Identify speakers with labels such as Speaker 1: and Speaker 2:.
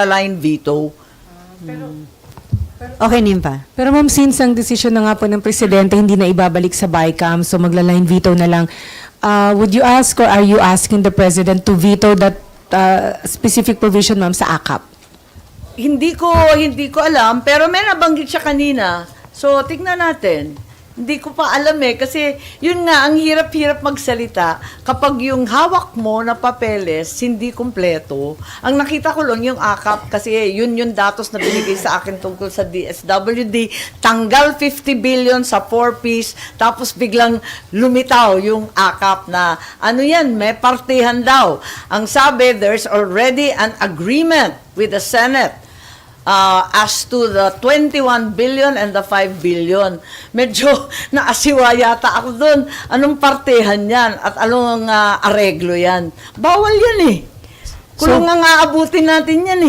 Speaker 1: line veto.
Speaker 2: Okay, Nympha.
Speaker 3: Pero ma'am, since ang desisyon na nga po ng Presidente hindi na ibabalik sa BICAM, so magla-line veto na lang, would you ask or are you asking the President to veto that specific provision, ma'am, sa AKAP?
Speaker 1: Hindi ko alam, pero may nabanggit siya kanina. So, tignan natin. Hindi ko pa alam kasi yun nga, ang hirap-hirap magsalita kapag yung hawak mo na papeles hindi kumpleto. Ang nakita ko lang yung AKAP kasi yun yung datos na binigay sa akin tungkol sa DSWD. Tanggal 50 billion sa 4-piece, tapos biglang lumitaw yung AKAP na ano yan, may partihan daw. Ang sabi, there's already an agreement with the Senate as to the 21 billion and the 5 billion. Medyo naasiwa yata ako dun. Anong partehan yan at anong areglo yan? Bawal yan Kulong nga aabutin natin yan